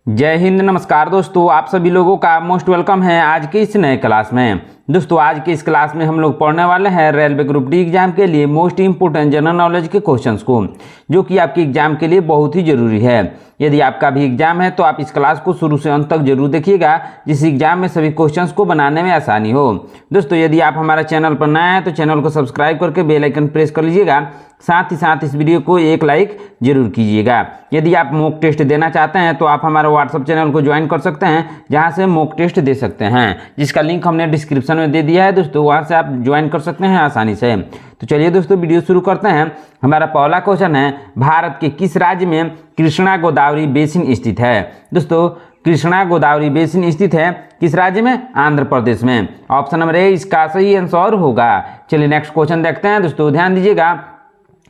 जय हिंद। नमस्कार दोस्तों, आप सभी लोगों का मोस्ट वेलकम है आज के इस नए क्लास में। दोस्तों आज के इस क्लास में हम लोग पढ़ने वाले हैं रेलवे ग्रुप डी एग्जाम के लिए मोस्ट इंपोर्टेंट जनरल नॉलेज के क्वेश्चंस को, जो कि आपके एग्जाम के लिए बहुत ही जरूरी है। यदि आपका भी एग्जाम है तो आप इस क्लास को शुरू से अंत तक जरूर देखिएगा, जिस एग्जाम में सभी क्वेश्चंस को बनाने में आसानी हो। दोस्तों यदि आप हमारा चैनल पर नए हैं तो चैनल को सब्सक्राइब करके बेल आइकन प्रेस कर लीजिएगा, साथ ही साथ इस वीडियो को एक लाइक जरूर कीजिएगा। यदि आप मॉक टेस्ट देना चाहते हैं तो आप हमारे व्हाट्सएप चैनल को ज्वाइन कर सकते हैं, जहां से मॉक टेस्ट दे सकते हैं, जिसका लिंक हमने डिस्क्रिप्शन में दे दिया है दोस्तों, वहां से आप ज्वाइन कर सकते हैं आसानी से। तो चलिए दोस्तों वीडियो शुरू करते हैं। हमारा पहला क्वेश्चन है, भारत के किस राज्य में कृष्णा गोदावरी बेसिन स्थित है? दोस्तों कृष्णा गोदावरी बेसिन स्थित है किस राज्य में? आंध्र प्रदेश में। ऑप्शन नंबर ए इसका सही आंसर होगा। चलिए नेक्स्ट क्वेश्चन देखते हैं दोस्तों, ध्यान दीजिएगा।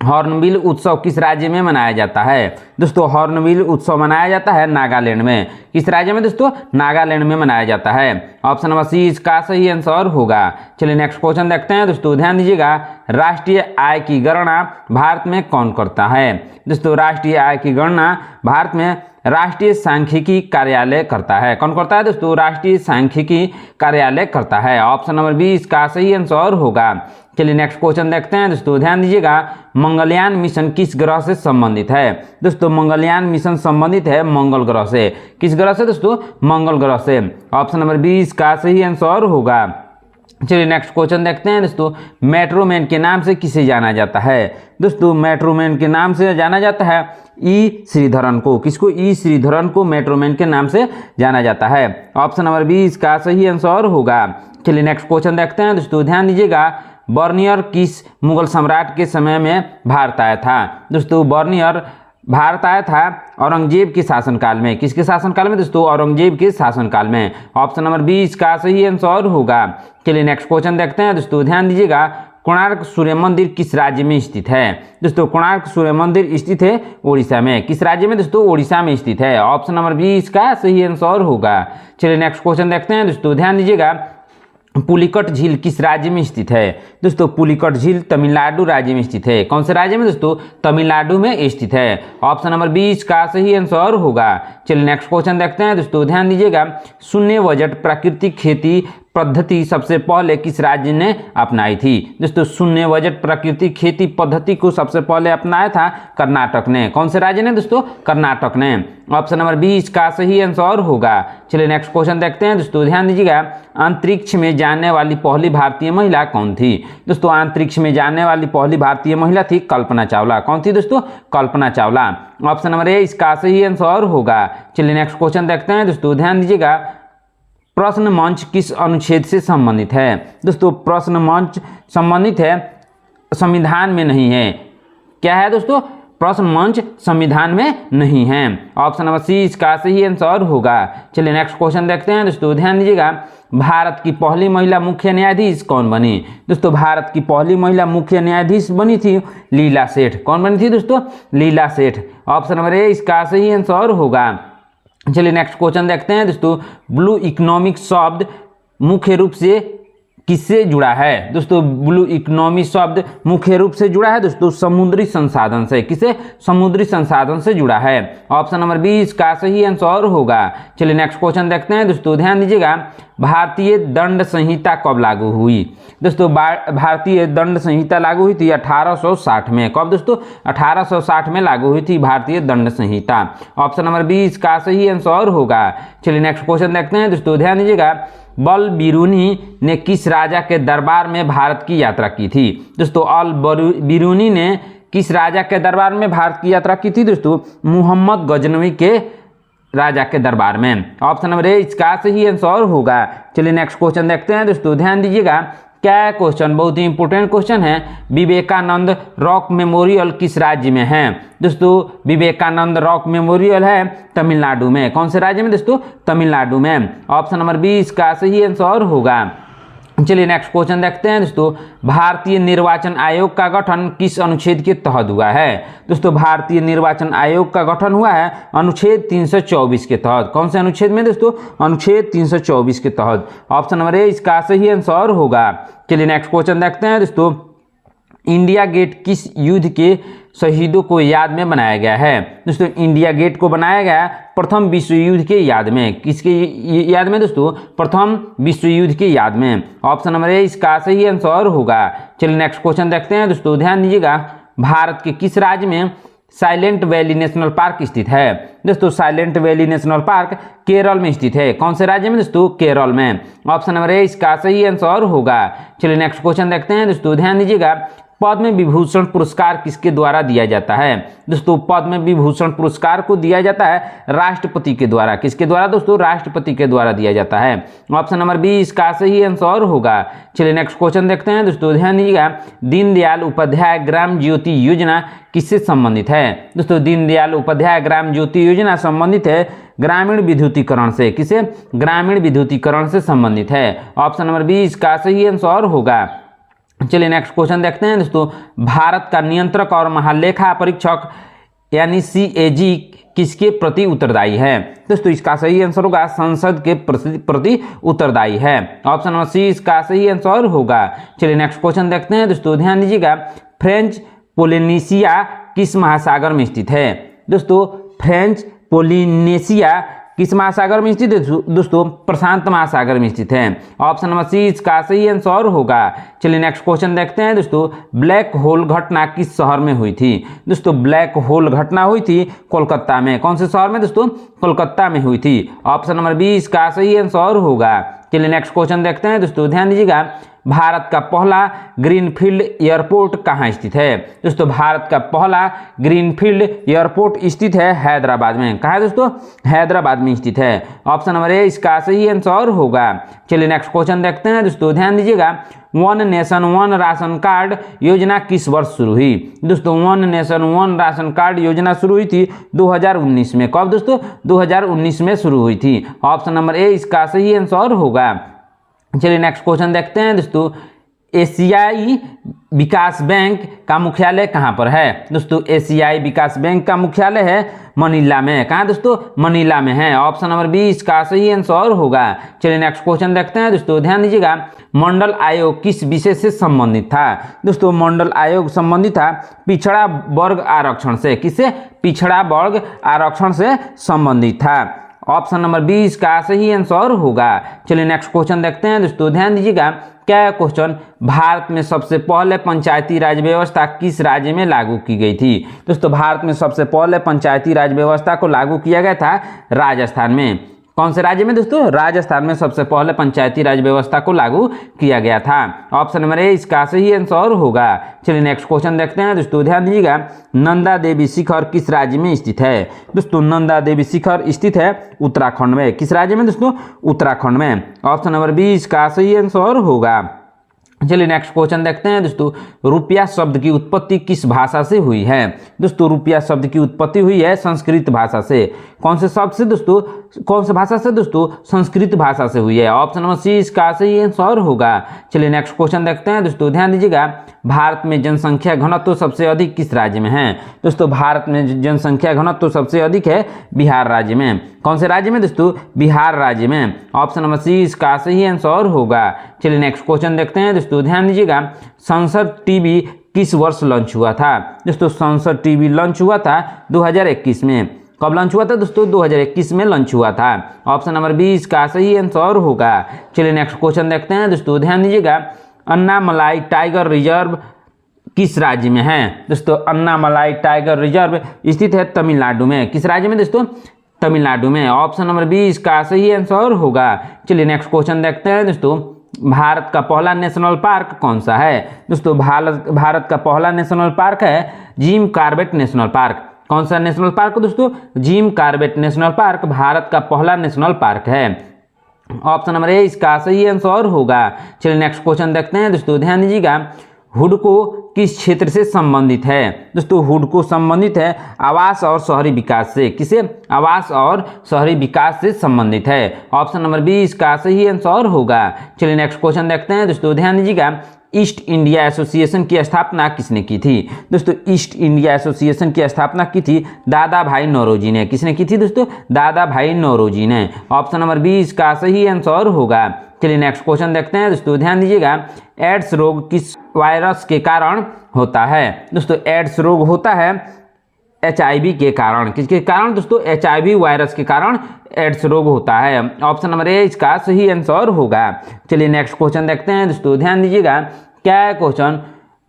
हॉर्नबिल उत्सव किस राज्य में मनाया जाता है? दोस्तों हॉर्नबिल उत्सव मनाया जाता है नागालैंड में। किस राज्य में दोस्तों? नागालैंड में मनाया जाता है। ऑप्शन नंबर सी इसका सही आंसर होगा। चलिए नेक्स्ट क्वेश्चन देखते हैं दोस्तों, ध्यान दीजिएगा। राष्ट्रीय आय की गणना भारत में कौन करता है? दोस्तों राष्ट्रीय आय की गणना भारत में राष्ट्रीय सांख्यिकी कार्यालय करता है। कौन करता है दोस्तों? राष्ट्रीय सांख्यिकी कार्यालय करता है। ऑप्शन नंबर बी इसका सही आंसर होगा। चलिए नेक्स्ट क्वेश्चन देखते हैं दोस्तों, ध्यान दीजिएगा। मंगलयान मिशन किस ग्रह से संबंधित है? दोस्तों मंगलयान मिशन संबंधित है मंगल ग्रह से। किस ग्रह से दोस्तों? मंगल ग्रह से। ऑप्शन नंबर बी इसका सही आंसर होगा। चलिए नेक्स्ट क्वेश्चन देखते हैं दोस्तों, मेट्रो मैन के नाम से किसे जाना जाता है? दोस्तों मेट्रो मैन के नाम से जाना जाता है ई श्रीधरन को। किसको? ई श्रीधरन को मेट्रो मैन के नाम से जाना जाता है। ऑप्शन नंबर बी इसका सही आंसर होगा। चलिए नेक्स्ट क्वेश्चन देखते हैं दोस्तों, ध्यान दीजिएगा। बर्नियर किस मुगल सम्राट के समय में भारत आया था? दोस्तों बर्नियर भारत आया था औरंगजेब के शासनकाल में। किसके शासनकाल में दोस्तों? औरंगजेब के शासनकाल में। ऑप्शन नंबर बी इसका सही आंसर होगा। चलिए नेक्स्ट क्वेश्चन देखते हैं दोस्तों, ध्यान दीजिएगा। कोणार्क सूर्य मंदिर किस राज्य में स्थित है? दोस्तों कोणार्क सूर्य मंदिर स्थित है ओडिशा में। किस राज्य में दोस्तों? ओडिशा में स्थित है। ऑप्शन नंबर बी इसका सही आंसर होगा। चलिए नेक्स्ट क्वेश्चन देखते हैं दोस्तों, ध्यान दीजिएगा। पुलिकट झील किस राज्य में स्थित है? दोस्तों पुलिकट झील तमिलनाडु राज्य में स्थित है। कौन से राज्य में दोस्तों? तमिलनाडु में स्थित है। ऑप्शन नंबर 20 का सही आंसर होगा। चलिए नेक्स्ट क्वेश्चन देखते हैं दोस्तों, ध्यान दीजिएगा। शून्य बजट प्राकृतिक खेती पद्धति सबसे पहले किस राज्य ने अपनाई थी? दोस्तों शून्य बजट प्राकृतिक खेती पद्धति को सबसे पहले अपनाया था कर्नाटक ने। कौन से राज्य ने दोस्तों? कर्नाटक ने। ऑप्शन नंबर 20 का सही आंसर होगा। चलिए नेक्स्ट क्वेश्चन देखते हैं दोस्तों, ध्यान दीजिएगा। अंतरिक्ष में जाने वाली पहली भारतीय महिला कौन थी? दोस्तों अंतरिक्ष में जाने वाली पहली भारतीय महिला थी कल्पना चावला। कौन थी दोस्तों? Kalpana Chawla. Option number A इसका सही आंसर होगा। चलिए नेक्स्ट क्वेश्चन देखते हैं दोस्तों, ध्यान दीजिएगा। प्रश्न मंच किस अनुच्छेद से संबंधित है? दोस्तों प्रश्न मंच संबंधित है संविधान में नहीं है। क्या है दोस्तों? प्रश्न मंच संविधान में नहीं है। ऑप्शन नंबर सी इसका सही आंसर होगा। चलिए नेक्स्ट क्वेश्चन देखते हैं दोस्तों, ध्यान दीजिएगा। भारत की पहली महिला मुख्य न्यायाधीश कौन बनी? दोस्तों भारत की पहली महिला मुख्य न्यायाधीश बनी थी लीला सेठ। कौन बनी थी दोस्तों? लीला सेठ। ऑप्शन नंबर ए इसका सही आंसर होगा। चलिए नेक्स्ट क्वेश्चन देखते हैं दोस्तों, ब्लू इकोनॉमिक शब्द मुख्य रूप से किससे जुड़ा है? दोस्तों ब्लू इकोनॉमी शब्द मुख्य रूप से जुड़ा है दोस्तों समुद्री संसाधन से। किसे? समुद्री संसाधन से जुड़ा है। ऑप्शन नंबर 20 का सही आंसर होगा। चलिए नेक्स्ट क्वेश्चन देखते हैं दोस्तों, ध्यान दीजिएगा। भारतीय दंड संहिता कब लागू हुई? दोस्तों भारतीय दंड संहिता लागू हुई थी 1860 में। कब दोस्तों? 1860 में लागू हुई थी भारतीय दंड संहिता। ऑप्शन नंबर 20 का सही आंसर होगा। चलिए नेक्स्ट क्वेश्चन देखते हैं दोस्तों, ध्यान दीजिएगा। बल बिरूनी ने किस राजा के दरबार में भारत की यात्रा की थी? दोस्तों अल बिरूनी ने किस राजा के दरबार में भारत की यात्रा की थी? दोस्तों मुहम्मद गजनवी के राजा के दरबार में। ऑप्शन नंबर ए इसका सही आंसर होगा। चलिए नेक्स्ट क्वेश्चन देखते हैं दोस्तों, ध्यान दीजिएगा। क्या क्वेश्चन बहुत ही इंपोर्टेंट क्वेश्चन है। विवेकानंद रॉक मेमोरियल किस राज्य में है? दोस्तों विवेकानंद रॉक मेमोरियल है तमिलनाडु में। कौन से राज्य में दोस्तों? तमिलनाडु में। ऑप्शन नंबर 20 का सही आंसर होगा। चलिए नेक्स्ट क्वेश्चन देखते हैं दोस्तों, भारतीय निर्वाचन आयोग का गठन किस अनुच्छेद के तहत हुआ है? दोस्तों भारतीय निर्वाचन आयोग का गठन हुआ है अनुच्छेद 324 के तहत। कौन से अनुच्छेद में दोस्तों? अनुच्छेद 324 के तहत। ऑप्शन नंबर ए इसका सही आंसर होगा। चलिए नेक्स्ट क्वेश्चन देखते हैं दोस्तों, इंडिया गेट किस युद्ध के शहीदों को याद में बनाया गया है? दोस्तों इंडिया गेट को बनाया गया प्रथम विश्व युद्ध के याद में। किसके याद में दोस्तों? प्रथम विश्व युद्ध के याद में। ऑप्शन नंबर ए इसका सही आंसर होगा। चलिए नेक्स्ट क्वेश्चन देखते हैं दोस्तों, ध्यान दीजिएगा। भारत के किस राज्य में साइलेंट वैली नेशनल पार्क स्थित है? दोस्तों silent valley national park Kerala में स्थित है। कौन से राज्य में दोस्तों? केरल में। ऑप्शन नंबर ए इसका सही आंसर होगा। चलिए नेक्स्ट क्वेश्चन देखते हैं दोस्तों, ध्यान दीजिएगा। पद्म विभूषण पुरस्कार किसके द्वारा दिया जाता है? दोस्तों पद्म विभूषण पुरस्कार को दिया जाता है राष्ट्रपति के द्वारा। किसके द्वारा दोस्तों? राष्ट्रपति के द्वारा दिया जाता है। ऑप्शन नंबर बी इसका सही आंसर होगा। चलिए नेक्स्ट क्वेश्चन देखते हैं दोस्तों, ध्यान दीजिएगा। दीनदयाल उपाध्याय ग्राम ज्योति योजना किससे संबंधित है? दोस्तों दीनदयाल उपाध्याय ग्राम ज्योति योजना संबंधित है ग्रामीण विद्युतीकरण से। किसे? ग्रामीण विद्युतीकरण से संबंधित है। ऑप्शन नंबर बी इसका सही आंसर होगा। चलिए नेक्स्ट क्वेश्चन देखते हैं दोस्तों। भारत का नियंत्रक और महालेखा परीक्षक यानी CAG किसके प्रति उत्तरदायी है? दोस्तों इसका सही आंसर होगा संसद के प्रति उत्तरदायी है। ऑप्शन नंबर सी इसका सही आंसर होगा। चलिए नेक्स्ट क्वेश्चन देखते हैं दोस्तों, ध्यान दीजिएगा। फ्रेंच पोलिनेशिया किस महासागर में स्थित है? दोस्तों फ्रेंच पोलिनेशिया किस महासागर में स्थित है? दोस्तों प्रशांत महासागर में स्थित है। ऑप्शन नंबर सी इसका सही आंसर होगा। चलिए नेक्स्ट क्वेश्चन देखते हैं दोस्तों। ब्लैक होल घटना किस शहर में हुई थी? दोस्तों ब्लैक होल घटना हुई थी कोलकाता में। कौन से शहर में दोस्तों? कोलकाता में हुई थी। ऑप्शन नंबर बी इसका सही आंसर होगा। चलिए नेक्स्ट क्वेश्चन देखते हैं दोस्तों, ध्यान दीजिएगा। भारत का पहला ग्रीनफील्ड एयरपोर्ट कहाँ स्थित है? दोस्तों भारत का पहला ग्रीनफील्ड एयरपोर्ट स्थित है हैदराबाद में। कहाँ है दोस्तों? हैदराबाद में स्थित है। ऑप्शन नंबर ए इसका सही आंसर होगा। चलिए नेक्स्ट क्वेश्चन देखते हैं दोस्तों, ध्यान दीजिएगा। One nation one ration card योजना किस वर्ष शुरू हुई? दोस्तों one nation one ration card योजना शुरू हुई थी 2019 में। कब दोस्तों? 2019 में शुरू हुई थी। ऑप्शन नंबर ए इसका सही आंसर होगा। चलिए नेक्स्ट क्वेश्चन देखते हैं दोस्तों। एशियाई विकास बैंक का मुख्यालय कहाँ पर है? दोस्तों एशियाई विकास बैंक का मुख्यालय है मनीला में। कहाँ दोस्तों? मनीला में है। ऑप्शन नंबर बी इसका सही आंसर होगा। चलिए नेक्स्ट क्वेश्चन देखते हैं दोस्तों, ध्यान दीजिएगा। मंडल आयोग किस विषय से संबंधित था? दोस्तों मंडल आयोग संबंधित था पिछड़ा वर्ग आरक्षण से। किससे? पिछड़ा वर्ग आरक्षण से संबंधित था। ऑप्शन नंबर बी इसका सही आंसर होगा। चलिए नेक्स्ट क्वेश्चन देखते हैं दोस्तों, ध्यान दीजिएगा। क्या क्वेश्चन? भारत में सबसे पहले पंचायती राज व्यवस्था किस राज्य में लागू की गई थी? दोस्तों भारत में सबसे पहले पंचायती राज व्यवस्था को लागू किया गया था राजस्थान में। कौन से राज्य में दोस्तों? राजस्थान में सबसे पहले पंचायती राज व्यवस्था को लागू किया गया था। ऑप्शन नंबर ए इसका सही आंसर होगा। चलिए नेक्स्ट क्वेश्चन देखते हैं दोस्तों, ध्यान दीजिएगा। नंदा देवी शिखर किस राज्य में स्थित है? दोस्तों नंदा देवी शिखर स्थित है उत्तराखंड में। किस राज्य में दोस्तों? उत्तराखंड में। ऑप्शन नंबर बी इसका सही आंसर होगा। चलिए नेक्स्ट क्वेश्चन देखते हैं दोस्तों। रुपया शब्द की उत्पत्ति किस भाषा से हुई है? दोस्तों रुपया शब्द की उत्पत्ति हुई है संस्कृत भाषा से। कौन से शब्द से दोस्तों? कौन से भाषा से दोस्तों? संस्कृत भाषा से हुई है। ऑप्शन नंबर सी इसका सही आंसर होगा। चलिए नेक्स्ट क्वेश्चन देखते हैं दोस्तों, ध्यान दीजिएगा। भारत में जनसंख्या घनत्व सबसे अधिक किस राज्य में है? दोस्तों भारत में जनसंख्या घनत्व सबसे अधिक है बिहार राज्य में। कौन से राज्य में दोस्तों? बिहार राज्य में। ऑप्शन नंबर सी इसका सही आंसर होगा। चलिए नेक्स्ट क्वेश्चन देखते हैं दोस्तों, ध्यान दीजिएगा। संसद टीवी किस वर्ष लॉन्च हुआ था? दोस्तों संसद टीवी लॉन्च हुआ था 2021 में। कब लॉन्च हुआ था दोस्तों? 2021 में लॉन्च हुआ था। ऑप्शन नंबर बी इसका सही आंसर होगा। चलिए नेक्स्ट क्वेश्चन देखते हैं दोस्तों, ध्यान दीजिएगा। अन्नामलाई टाइगर रिजर्व किस राज्य में है? दोस्तों अन्नामलाई टाइगर रिजर्व स्थित है तमिलनाडु में। किस राज्य में दोस्तों? तमिलनाडु में। ऑप्शन नंबर बी इसका सही आंसर होगा। चलिए नेक्स्ट क्वेश्चन देखते हैं दोस्तों। भारत का पहला नेशनल पार्क कौन सा है? दोस्तों भारत का पहला नेशनल पार्क है जिम कॉर्बेट नेशनल पार्क। कौन सा नेशनल पार्क दोस्तों? Jim Corbett national park Bharat का पहला नेशनल पार्क है। ऑप्शन नंबर ए इसका सही आंसर होगा। चलिए नेक्स्ट क्वेश्चन देखते हैं दोस्तों, ध्यान दीजिएगा। हुडको किस क्षेत्र से संबंधित है? दोस्तों हुडको संबंधित है आवास और शहरी विकास से। किसे? आवास और शहरी विकास से संबंधित है। ऑप्शन नंबर बी इसका सही आंसर होगा। चलिए नेक्स्ट क्वेश्चन देखते हैं दोस्तों, ध्यान दीजिएगा। ईस्ट इंडिया एसोसिएशन की स्थापना किसने की थी? दोस्तों ईस्ट इंडिया एसोसिएशन की स्थापना की थी दादा भाई नौरोजी ने। किसने की थी दोस्तों? दादा भाई नौरोजी ने। ऑप्शन नंबर बी इसका सही आंसर होगा। चलिए नेक्स्ट क्वेश्चन देखते हैं दोस्तों, ध्यान दीजिएगा। एड्स रोग किस वायरस के कारण होता है? दोस्तों एड्स रोग होता है HIV के कारण। किसके कारण दोस्तों? HIV वायरस के कारण एड्स रोग होता है। ऑप्शन नंबर ए इसका सही आंसर होगा। चलिए नेक्स्ट क्वेश्चन देखते हैं दोस्तों, ध्यान दीजिएगा। क्या है क्वेश्चन?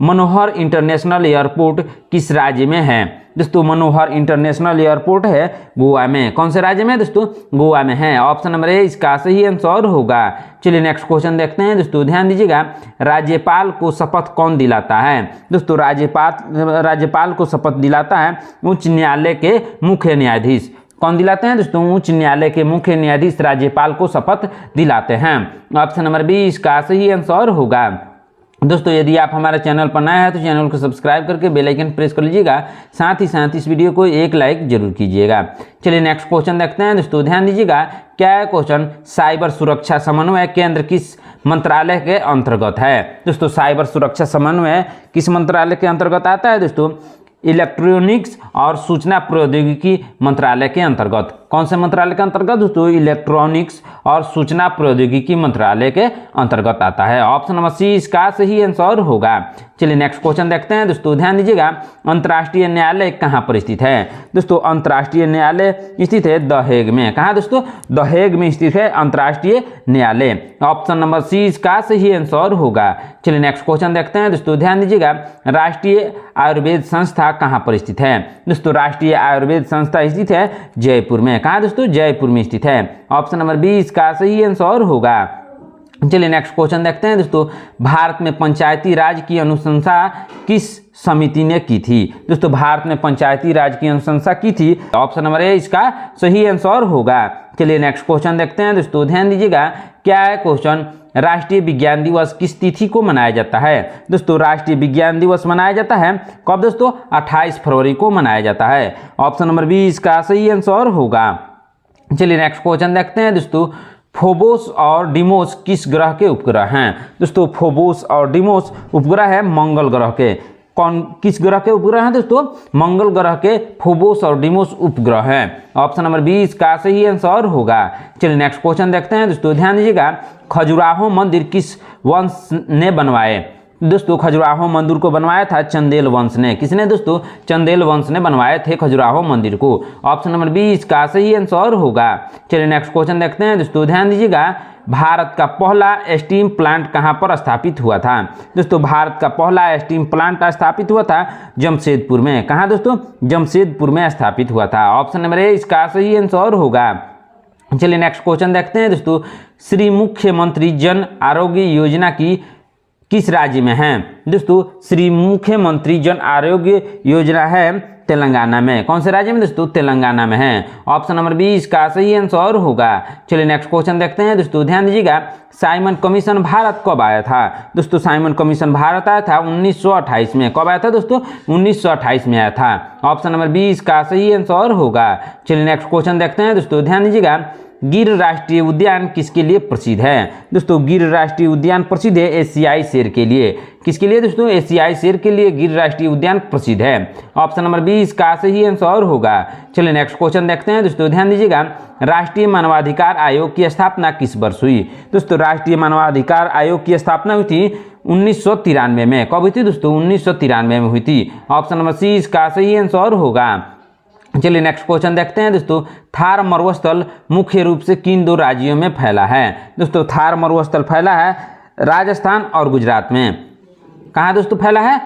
मनोहर इंटरनेशनल एयरपोर्ट किस राज्य में है? दोस्तों मनोहर इंटरनेशनल एयरपोर्ट है गोवा में। कौन से राज्य में दोस्तों? गोवा में है। ऑप्शन नंबर ए इसका सही आंसर होगा। चलिए नेक्स्ट क्वेश्चन देखते हैं दोस्तों, ध्यान दीजिएगा। राज्यपाल को शपथ कौन दिलाता है? दोस्तों राज्यपाल को शपथ दिलाता है उच्च न्यायालय के मुख्य न्यायाधीश। कौन दिलाते हैं दोस्तों? उच्च न्यायालय के मुख्य न्यायाधीश राज्यपाल को शपथ दिलाते हैं। ऑप्शन नंबर बी इसका सही आंसर होगा। दोस्तों यदि आप हमारे चैनल पर नए हैं तो चैनल को सब्सक्राइब करके बेल आइकन प्रेस कर लीजिएगा, साथ ही साथ इस वीडियो को एक लाइक जरूर कीजिएगा। चलिए नेक्स्ट क्वेश्चन देखते हैं दोस्तों, ध्यान दीजिएगा। क्या है क्वेश्चन? साइबर सुरक्षा समन्वय केंद्र किस मंत्रालय के अंतर्गत है? दोस्तों साइबर सुरक्षा समन्वय किस मंत्रालय के अंतर्गत आता है दोस्तों? इलेक्ट्रॉनिक्स और सूचना प्रौद्योगिकी मंत्रालय के अंतर्गत। कौन से मंत्रालय के अंतर्गत दोस्तों? इलेक्ट्रॉनिक्स और सूचना प्रौद्योगिकी मंत्रालय के अंतर्गत आता है। ऑप्शन नंबर सी इसका सही आंसर होगा। चलिए नेक्स्ट क्वेश्चन देखते हैं दोस्तों, ध्यान दीजिएगा। अंतर्राष्ट्रीय न्यायालय कहाँ पर स्थित है? दोस्तों अंतर्राष्ट्रीय न्यायालय स्थित है द हेग में। कहाँ दोस्तों? द हेग में स्थित है अंतर्राष्ट्रीय न्यायालय। ऑप्शन नंबर सी इसका सही आंसर होगा। चलिए नेक्स्ट क्वेश्चन देखते हैं दोस्तों, ध्यान दीजिएगा। राष्ट्रीय आयुर्वेद संस्था कहाँ पर स्थित है? दोस्तों राष्ट्रीय आयुर्वेद संस्था स्थित है जयपुर में। कहाँ दोस्तों? जयपुर में स्थित है। ऑप्शन नंबर बी इसका सही आंसर होगा। चलिए नेक्स्ट क्वेश्चन देखते हैं दोस्तों। भारत में पंचायती राज की अनुशंसा किस समिति ने की थी? दोस्तों भारत में पंचायती राज की अनुशंसा की थी। ऑप्शन नंबर ए इसका सही आंसर होगा। चलिए नेक्स्ट क्वेश्चन देखते हैं दोस्तों, ध्यान दीजिएगा। क्या है क्वेश्चन? राष्ट्रीय विज्ञान दिवस किस तिथि को मनाया जाता है? दोस्तों राष्ट्रीय विज्ञान दिवस मनाया जाता है कब दोस्तों? 28 फरवरी को मनाया जाता है। ऑप्शन नंबर बी इसका सही आंसर होगा। चलिए नेक्स्ट क्वेश्चन देखते हैं दोस्तों। फोबोस और डिमोस किस ग्रह के उपग्रह हैं? दोस्तों फोबोस और डिमोस उपग्रह है मंगल ग्रह के। कौन किस ग्रह के उपग्रह हैं दोस्तों? मंगल ग्रह के फोबोस और डिमोस उपग्रह हैं। ऑप्शन नंबर बी इसका सही आंसर होगा। चलिए नेक्स्ट क्वेश्चन देखते हैं दोस्तों, ध्यान दीजिएगा। खजुराहो मंदिर किस वंश ने बनवाए? दोस्तों खजुराहो मंदिर को बनवाया था चंदेल वंश ने। किसने दोस्तों? चंदेल वंश ने बनवाए थे खजुराहो मंदिर को। ऑप्शन नंबर बी इसका सही आंसर होगा। चलिए नेक्स्ट क्वेश्चन देखते हैं दोस्तों, ध्यान दीजिएगा। भारत का पहला स्टीम प्लांट कहाँ पर स्थापित हुआ था? दोस्तों भारत का पहला स्टीम प्लांट स्थापित हुआ था जमशेदपुर में। कहाँ दोस्तों? जमशेदपुर में स्थापित हुआ था। ऑप्शन नंबर ए इसका सही आंसर होगा। चलिए नेक्स्ट क्वेश्चन देखते हैं दोस्तों। श्री मुख्यमंत्री जन आरोग्य योजना की किस राज्य में है? दोस्तों श्री मुख्यमंत्री जन आरोग्य योजना है तेलंगाना में। कौन से राज्य में दोस्तों? तेलंगाना में है। ऑप्शन नंबर बी इसका सही आंसर होगा। चलिए नेक्स्ट क्वेश्चन देखते हैं दोस्तों, ध्यान दीजिएगा। साइमन कमीशन भारत कब आया था? दोस्तों साइमन कमीशन भारत आया था 1928 में। कब आया था दोस्तों? 1928 में आया था। ऑप्शन नंबर बी इसका सही आंसर होगा। चलिए नेक्स्ट क्वेश्चन देखते हैं दोस्तों, ध्यान दीजिएगा। गिर राष्ट्रीय उद्यान किसके लिए प्रसिद्ध है? दोस्तों गिर राष्ट्रीय उद्यान प्रसिद्ध है एशियाई शेर के लिए। किसके लिए दोस्तों? एशियाई शेर के लिए गिर राष्ट्रीय उद्यान प्रसिद्ध है। ऑप्शन नंबर बी इसका सही आंसर होगा। चलिए नेक्स्ट क्वेश्चन देखते हैं दोस्तों, ध्यान दीजिएगा। राष्ट्रीय मानवाधिकार आयोग की स्थापना किस वर्ष हुई? दोस्तों राष्ट्रीय मानवाधिकार आयोग की स्थापना हुई थी 1993 में। कब हुई थी दोस्तों? 1993 में हुई थी। ऑप्शन नंबर सी इसका सही आंसर होगा। चलिए नेक्स्ट क्वेश्चन देखते हैं दोस्तों। थार मरुस्थल मुख्य रूप से किन दो राज्यों में फैला है? दोस्तों थार मरुस्थल फैला है राजस्थान और गुजरात में। कहाँ दोस्तों फैला है?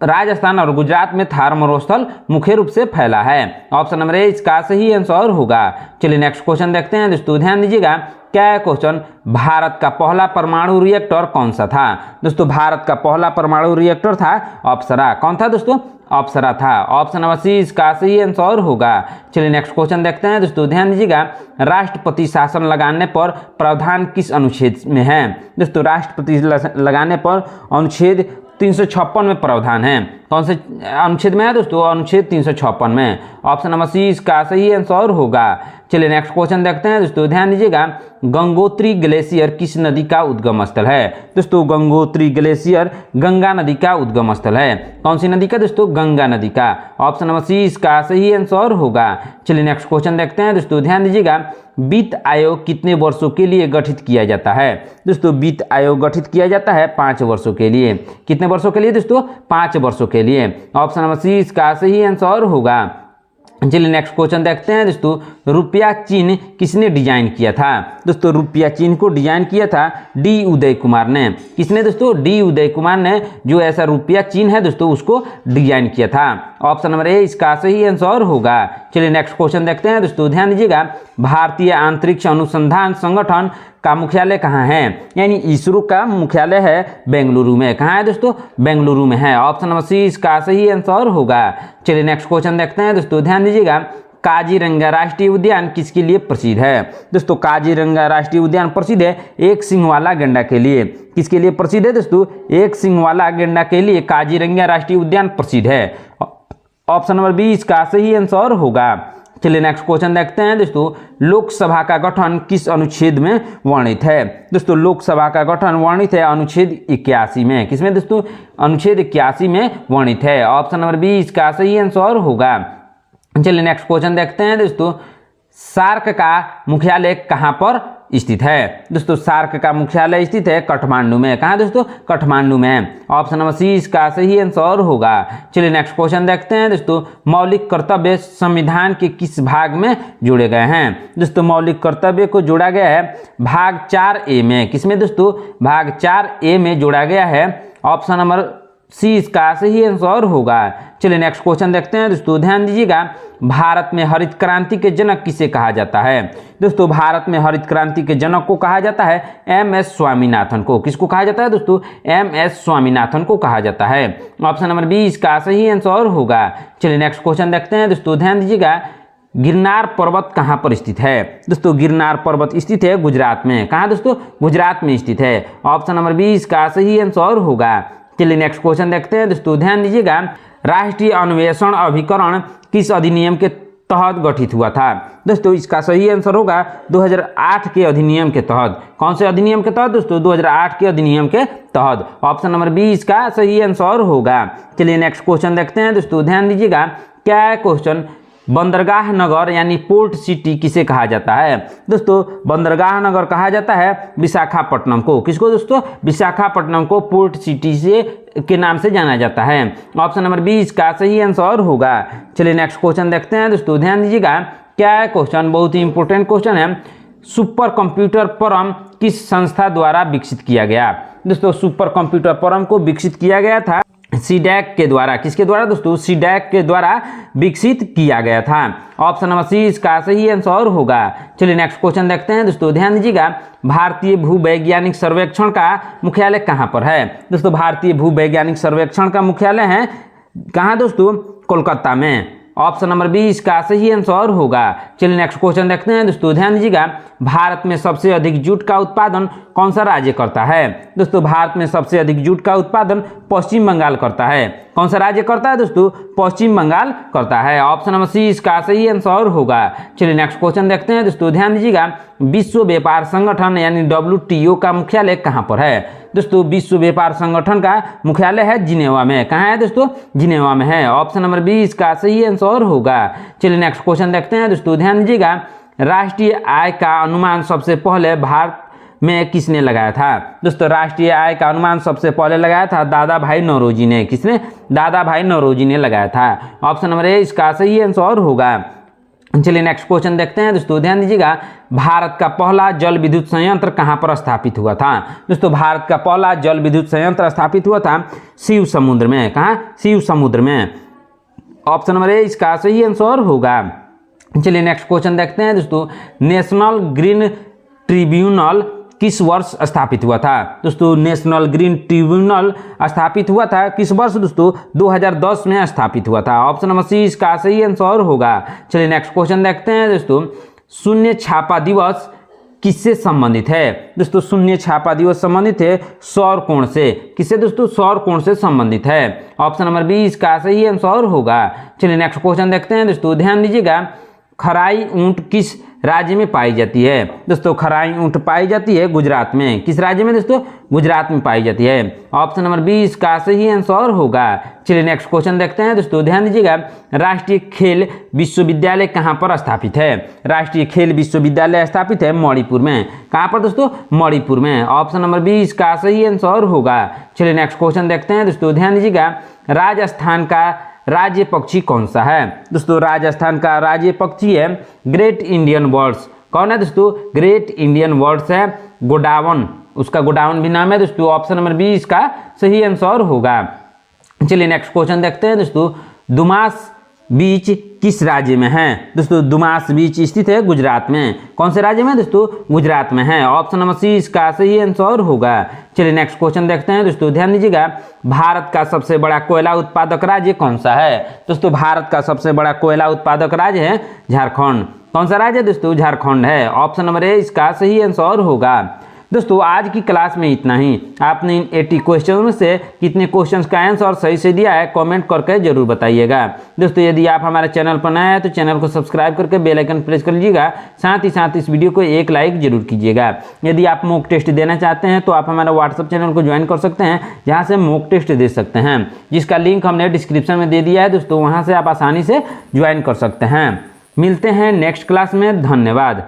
राजस्थान और गुजरात में थार मरुस्थल मुख्य रूप से फैला है। ऑप्शन नंबर ए इसका सही आंसर होगा। चलिए नेक्स्ट क्वेश्चन देखते हैं दोस्तों, ध्यान दीजिएगा। क्या है क्वेश्चन? भारत का पहला परमाणु रिएक्टर कौन सा था? दोस्तों भारत का पहला परमाणु रिएक्टर था अप्सरा। कौन था दोस्तों? अप्सरा था। ऑप्शन नंबर सी इसका सही आंसर होगा। चलिए नेक्स्ट क्वेश्चन देखते हैं दोस्तों, ध्यान दीजिएगा। राष्ट्रपति शासन लगाने पर प्रावधान किस अनुच्छेद में है? दोस्तों राष्ट्रपति लगाने पर अनुच्छेद 356 में प्रावधान है। कौन से अनुच्छेद में है दोस्तों? अनुच्छेद 356 में। ऑप्शन नंबर सी इसका सही आंसर होगा। चलिए नेक्स्ट क्वेश्चन देखते हैं दोस्तों, ध्यान दीजिएगा। गंगोत्री ग्लेशियर किस नदी का उद्गम स्थल है? दोस्तों गंगोत्री ग्लेशियर गंगा नदी का उद्गम स्थल है। कौन सी नदी का दोस्तों? गंगा नदी का। ऑप्शन नंबर सी इसका सही आंसर होगा। चलिए नेक्स्ट क्वेश्चन देखते हैं दोस्तों, ध्यान दीजिएगा। वित्त आयोग कितने वर्षों के लिए गठित किया जाता है? दोस्तों वित्त आयोग गठित किया जाता है 5 वर्षों के लिए। कितने वर्षों के लिए दोस्तों? 5 वर्षों के लिए। ऑप्शन नंबर सी इसका सही आंसर होगा। चलिए नेक्स्ट क्वेश्चन देखते हैं दोस्तों, रुपया चिन्ह किसने डिजाइन किया था? दोस्तों रुपया चिन्ह को डिजाइन किया था डी उदय कुमार ने। किसने दोस्तों? डी उदय कुमार ने जो ऐसा रुपया चिन्ह है दोस्तों उसको डिजाइन किया था। ऑप्शन नंबर ए इसका सही आंसर होगा। चलिए नेक्स्ट क्वेश्चन देखते हैं दोस्तों, ध्यान दीजिएगा, भारतीय अंतरिक्ष अनुसंधान संगठन का मुख्यालय कहाँ है? यानी इसरो का मुख्यालय है बेंगलुरु में। कहाँ है दोस्तों? बेंगलुरु में है। ऑप्शन नंबर सी इसका सही आंसर होगा। चलिए नेक्स्ट क्वेश्चन देखते हैं दोस्तों, ध्यान दीजिएगा, काजीरंगा राष्ट्रीय उद्यान किसके लिए प्रसिद्ध है? दोस्तों काजीरंगा राष्ट्रीय उद्यान प्रसिद्ध है एक सींग वाला गैंडा के लिए। किसके लिए प्रसिद्ध है दोस्तों? एक सींग वाला गैंडा के लिए काजीरंगा राष्ट्रीय उद्यान प्रसिद्ध है। ऑप्शन नंबर बी इसका सही आंसर होगा। चलिए नेक्स्ट क्वेश्चन देखते हैं दोस्तों, लोकसभा का गठन किस अनुच्छेद में वर्णित है? दोस्तों लोकसभा का गठन वर्णित है अनुच्छेद 81 में। किसमें दोस्तों? अनुच्छेद 81 में वर्णित है। ऑप्शन नंबर बी इसका सही आंसर होगा। चलिए नेक्स्ट क्वेश्चन देखते हैं दोस्तों, सार्क का मुख्यालय कहाँ पर स्थित है? दोस्तों सार्क का मुख्यालय स्थित है काठमांडू में। कहाँ दोस्तों? काठमांडू में। ऑप्शन नंबर सी इसका सही आंसर होगा। चलिए नेक्स्ट क्वेश्चन देखते हैं दोस्तों, मौलिक कर्तव्य संविधान के किस भाग में जोड़े गए हैं? दोस्तों मौलिक कर्तव्य को जोड़ा गया है भाग 4A में। किसमें दोस्तों? भाग 4A में जोड़ा गया है। ऑप्शन नंबर सी इसका सही आंसर होगा। चलिए नेक्स्ट क्वेश्चन देखते हैं दोस्तों, ध्यान दीजिएगा, भारत में हरित क्रांति के जनक किसे कहा जाता है? दोस्तों भारत में हरित क्रांति के जनक को कहा जाता है MS स्वामीनाथन को। किसको कहा जाता है दोस्तों? MS स्वामीनाथन को कहा जाता है। ऑप्शन नंबर बी इसका सही आंसर होगा। चलिए नेक्स्ट क्वेश्चन देखते हैं दोस्तों, ध्यान दीजिएगा, गिरनार पर्वत कहाँ पर स्थित है? दोस्तों गिरनार पर्वत स्थित है गुजरात में। कहाँ दोस्तों? गुजरात में स्थित है। ऑप्शन नंबर बी इसका सही आंसर होगा। चलिए नेक्स्ट क्वेश्चन देखते हैं दोस्तों, ध्यान दीजिएगा, राष्ट्रीय अन्वेषण अभिकरण किस अधिनियम के तहत गठित हुआ था? दोस्तों इसका सही आंसर होगा 2008 के अधिनियम के तहत। कौन से अधिनियम के तहत दोस्तों? 2008 के अधिनियम के तहत। ऑप्शन नंबर बी इसका सही आंसर होगा। चलिए नेक्स्ट क्वेश्चन देखते हैं दोस्तों, ध्यान दीजिएगा, क्या क्वेश्चन, बंदरगाह नगर यानी पोर्ट सिटी किसे कहा जाता है? दोस्तों बंदरगाह नगर कहा जाता है विशाखापट्टनम को। किसको दोस्तों? विशाखापट्टनम को पोर्ट सिटी से के नाम से जाना जाता है। ऑप्शन नंबर बी इसका सही आंसर होगा। चलिए नेक्स्ट क्वेश्चन देखते हैं दोस्तों, ध्यान दीजिएगा, क्या क्वेश्चन, बहुत ही इंपॉर्टेंट क्वेश्चन है, सुपर कंप्यूटर परम किस संस्था द्वारा विकसित किया गया? दोस्तों सुपर कंप्यूटर परम को विकसित किया गया था सीडैक के द्वारा। किसके द्वारा दोस्तों? सीडैक के द्वारा विकसित किया गया था। ऑप्शन नंबर सी इसका सही आंसर होगा। चलिए नेक्स्ट क्वेश्चन देखते हैं दोस्तों, ध्यान दीजिएगा, भारतीय भूवैज्ञानिक सर्वेक्षण का मुख्यालय कहाँ पर है? दोस्तों भारतीय भूवैज्ञानिक सर्वेक्षण का मुख्यालय है कहाँ दोस्तों? कोलकाता में। ऑप्शन नंबर बी इसका सही आंसर होगा। चलिए नेक्स्ट क्वेश्चन देखते हैं दोस्तों, ध्यान दीजिएगा, भारत में सबसे अधिक जूट का उत्पादन कौन सा राज्य करता है? दोस्तों भारत में सबसे अधिक जूट का उत्पादन पश्चिम बंगाल करता है। कौन सा राज्य करता है दोस्तों? पश्चिम बंगाल करता है। ऑप्शन नंबर सी इसका सही आंसर होगा। चलिए नेक्स्ट क्वेश्चन देखते हैं दोस्तों, ध्यान दीजिएगा, विश्व व्यापार संगठन यानी WTO का मुख्यालय कहाँ पर है? दोस्तों विश्व व्यापार संगठन का मुख्यालय है जिनेवा में। कहाँ है दोस्तों? जिनेवा में है। ऑप्शन नंबर बी इसका सही आंसर होगा। चलिए नेक्स्ट क्वेश्चन देखते हैं दोस्तों, ध्यान दीजिएगा, राष्ट्रीय आय का अनुमान सबसे पहले भारत में किसने लगाया था? दोस्तों राष्ट्रीय आय का अनुमान सबसे पहले लगाया था दादा भाई नौरोजी ने। किसने? दादा भाई नौरोजी ने लगाया था। ऑप्शन नंबर ए इसका सही आंसर होगा। चलिए नेक्स्ट क्वेश्चन देखते हैं दोस्तों, ध्यान दीजिएगा, भारत का पहला जल विद्युत संयंत्र कहाँ पर स्थापित हुआ था? दोस्तों भारत का पहला जल विद्युत संयंत्र स्थापित हुआ था शिव समुद्र में। कहाँ? शिव समुद्र में। ऑप्शन नंबर ए इसका सही आंसर होगा। चलिए नेक्स्ट क्वेश्चन देखते हैं दोस्तों, नेशनल ग्रीन ट्रिब्यूनल किस वर्ष स्थापित हुआ था? दोस्तों नेशनल ग्रीन ट्रिब्यूनल स्थापित हुआ था किस वर्ष दोस्तों? 2010 में स्थापित हुआ था। ऑप्शन नंबर सी इसका सही आंसर होगा। चलिए नेक्स्ट क्वेश्चन देखते हैं दोस्तों, शून्य छापा दिवस किससे संबंधित है? दोस्तों शून्य छापा दिवस संबंधित है सौर कोण से। किससे दोस्तों? सौर कोण से संबंधित है। ऑप्शन नंबर बी इसका सही आंसर होगा। चलिए नेक्स्ट क्वेश्चन देखते हैं दोस्तों, ध्यान दीजिएगा, खराई ऊंट किस राज्य में पाई जाती है? दोस्तों खराई ऊँट पाई जाती है गुजरात में। किस राज्य में दोस्तों? गुजरात में पाई जाती है। ऑप्शन नंबर 20 का सही आंसर होगा। चलिए नेक्स्ट क्वेश्चन देखते हैं दोस्तों, ध्यान दीजिएगा। राष्ट्रीय खेल विश्वविद्यालय कहाँ पर स्थापित है? राष्ट्रीय खेल विश्वविद्यालय स्थापित है मणिपुर में। कहाँ पर दोस्तों? मणिपुर में। ऑप्शन नंबर 20 का सही आंसर होगा। चलिए नेक्स्ट क्वेश्चन देखते हैं दोस्तों, ध्यान दीजिएगा। राजस्थान का राज्य पक्षी कौन सा है? दोस्तों राजस्थान का राज्य पक्षी है ग्रेट इंडियन बर्ड्स। कौन है दोस्तों? ग्रेट इंडियन बर्ड्स है गोडावन, उसका गोडावन भी नाम है दोस्तों। ऑप्शन नंबर 20 का सही आंसर होगा। चलिए नेक्स्ट क्वेश्चन देखते हैं दोस्तों, दुमास बीच किस राज्य में है? दोस्तों दुमास बीच स्थित है गुजरात में। कौन से राज्य में दोस्तों? गुजरात में है। ऑप्शन नंबर 30 का सही आंसर होगा। चलिए नेक्स्ट क्वेश्चन देखते हैं दोस्तों, ध्यान दीजिएगा। भारत का सबसे बड़ा कोयला उत्पादक राज्य कौन सा है? दोस्तों भारत का सबसे बड़ा कोयला उत्पादक राज्य है झारखंड। कौन सा राज्य है दोस्तों? झारखंड है। ऑप्शन नंबर 1 इसका सही आंसर होगा। दोस्तों आज की क्लास में इतना ही। आपने इन 80 क्वेश्चन में से कितने क्वेश्चंस का आंसर सही से दिया है कमेंट करके जरूर बताइएगा। दोस्तों यदि आप हमारे चैनल पर नए हैं तो चैनल को सब्सक्राइब करके बेल आइकन प्रेस कर लीजिएगा। साथ ही साथ इस वीडियो को एक लाइक जरूर कीजिएगा। यदि आप मॉक टेस्ट देना चाहते हैं तो आप हमारे व्हाट्सएप चैनल को ज्वाइन कर सकते हैं, जहाँ से मॉक टेस्ट दे सकते हैं, जिसका लिंक हमने डिस्क्रिप्शन में दे दिया है दोस्तों। वहाँ से आप आसानी से ज्वाइन कर सकते हैं। मिलते हैं नेक्स्ट क्लास में। धन्यवाद।